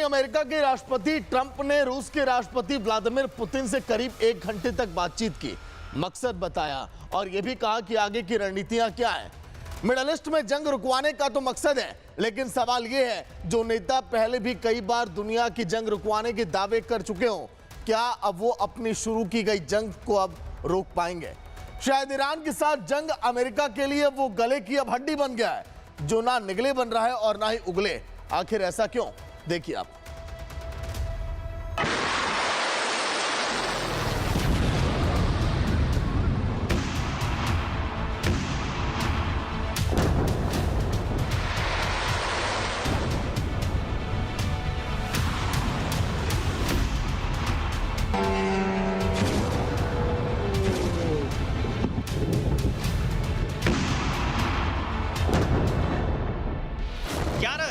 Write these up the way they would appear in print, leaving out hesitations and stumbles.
America के राष्ट्रपति Trump ने रूस के राष्ट्रपति व्लादिमीर पुतिन से करीब 1 घंटे तक बातचीत की, मकसद बताया और यह भी कहा कि आगे की रणनीतियां क्या है। मिडल ईस्ट में जंग रुकवाने का तो मकसद है, लेकिन सवाल यह है, जो नेता पहले भी कई बार दुनिया की जंग रुकवाने के दावे कर चुके हों, क्या अब वो अपनी शुरू की गई जंग को अब रोक पाएंगे? शायद ईरान के साथ जंग अमेरिका के लिए वो गले की अब हड्डी बन गया है, जो ना निगले बन रहा है और ना ही उगले। आखिर ऐसा क्यों? देखिए आप।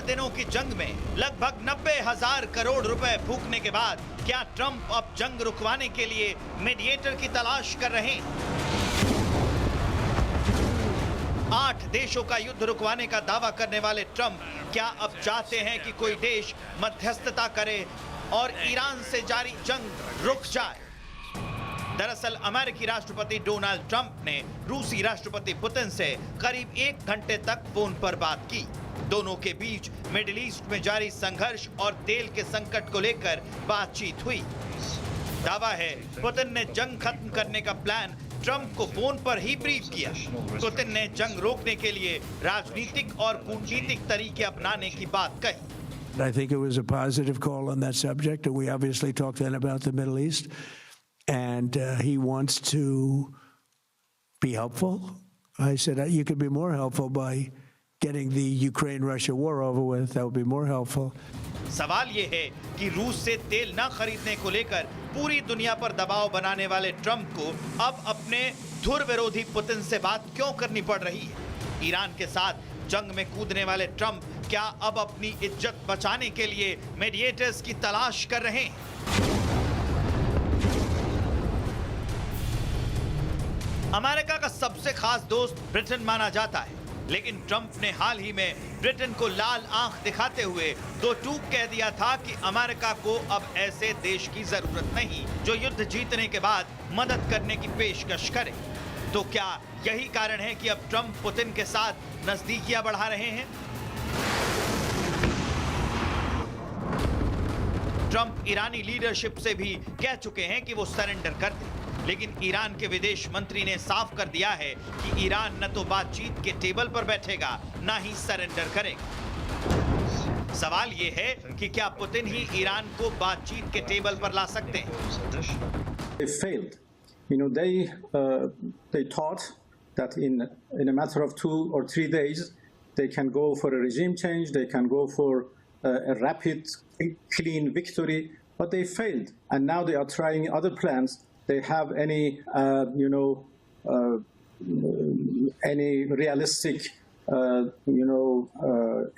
दिनों की जंग में लगभग 90,000 करोड़ रुपए फूकने के बाद क्या ट्रंप अब जंग रुकवाने के लिए मीडिएटर की तलाश कर रहे हैं? 8 देशों का युद्ध रुकवाने का दावा करने वाले ट्रंप क्या अब चाहते हैं कि कोई देश मध्यस्थता करे और ईरान से जारी जंग रुक जाए? दरअसल अमेरिकी राष्ट्रपति डोनाल्ड ट्रंप ने रूसी राष्ट्रपति पुतिन से करीब 1 घंटे तक फोन पर बात की। दोनों के बीच मिडिल ईस्ट में जारी संघर्ष और तेल के संकट को लेकर बातचीत हुई। दावा है पुतिन ने जंग खत्म करने का प्लान ट्रंप को फोन पर ही ब्रीफ किया। पुतिन ने जंग रोकने के लिए राजनीतिक और कूटनीतिक तरीके अपनाने की बात कही। I think it was a positive call on that subject. We obviously talked then about the Middle East, and he wants to be helpful. I said you could be more helpful by getting the Ukraine-Russia war over with. That would be more helpful. सवाल ये है कि रूस से तेल न खरीदने को लेकर पूरी दुनिया पर दबाव बनाने वाले ट्रंप को अब अपने धुर विरोधी पुतिन से बात क्यों करनी पड़ रही है? ईरान के साथ जंग में कूदने वाले ट्रंप क्या अब अपनी इज्जत बचाने के लिए मीडिएटर्स की तलाश कर रहे हैं? अमेरिका का सबसे खास दोस्त ब्रिटेन माना जाता है, लेकिन ट्रंप ने हाल ही में ब्रिटेन को लाल आंख दिखाते हुए दो टूक कह दिया था कि अमेरिका को अब ऐसे देश की जरूरत नहीं जो युद्ध जीतने के बाद मदद करने की पेशकश करे। तो क्या यही कारण है कि अब ट्रंप पुतिन के साथ नजदीकियां बढ़ा रहे हैं? ट्रंप ईरानी लीडरशिप से भी कह चुके हैं कि वो सरेंडर कर दे, लेकिन ईरान के विदेश मंत्री ने साफ कर दिया है कि ईरान न तो बातचीत के टेबल पर बैठेगा, न ही सरेंडर करेगा। सवाल ये है कि क्या पुतिन ही ईरान को बातचीत के टेबल पर ला सकते हैं? They failed. You know, they thought that in a matter of 2 or 3 days they can go for a regime change, they can go for a rapid, clean victory, but they failed, and now they are trying other plans. They have any realistic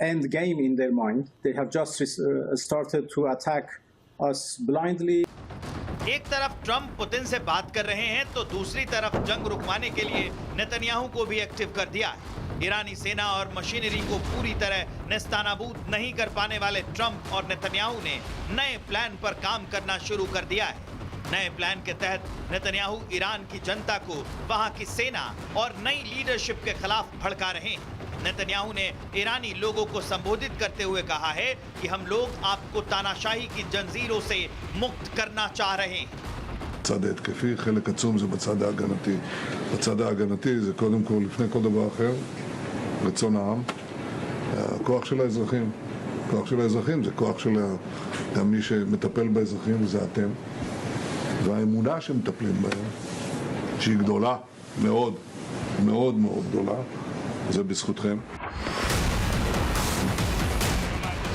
end game in their mind. They have just started to attack us blindly. एक तरफ Trump Putin से बात कर रहे हैं तो दूसरी तरफ जंग रुकवाने के लिए नेतन्याहू को भी एक्टिव कर दिया है। ईरानी सेना और मशीनरी को पूरी तरह नेस्तानाबूद नहीं कर पाने वाले ट्रंप और नेतन्याहू ने नए प्लान पर काम करना शुरू कर दिया है। नए प्लान के तहत नेतन्याहू ईरान की जनता को वहां की सेना और नई लीडरशिप के खिलाफ भड़का रहे हैं। नेतन्याहू ने ईरानी लोगों को संबोधित करते हुए कहा है कि हम लोग आपको तानाशाही की जंजीरों से मुक्त करना चाह रहे हैं। בצד ההתקפי, חלק עצום זה בצד ההגנתי. בצד ההגנתי זה קודם כל, לפני כל דבר אחר, רצון העם, הכוח של האזרחים. הכוח של האזרחים זה כוח של גם מי שמטפל באזרחים, וזה אתם. והאמונה שמטפלים בהם, שהיא גדולה מאוד, מאוד מאוד גדולה, זה בזכותכם.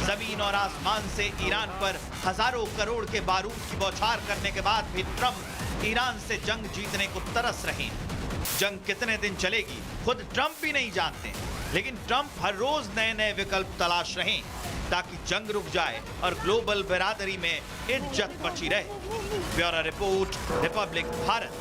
जमीन और आसमान से ईरान पर हजारों करोड़ के बारूद की बौछार करने के बाद भी ट्रंप ईरान से जंग जीतने को तरस रहे हैं। जंग कितने दिन चलेगी खुद ट्रंप भी नहीं जानते, लेकिन ट्रंप हर रोज नए नए विकल्प तलाश रहे हैं ताकि जंग रुक जाए और ग्लोबल बिरादरी में इज्जत बची रहे। Bureau report, Republic Bharat.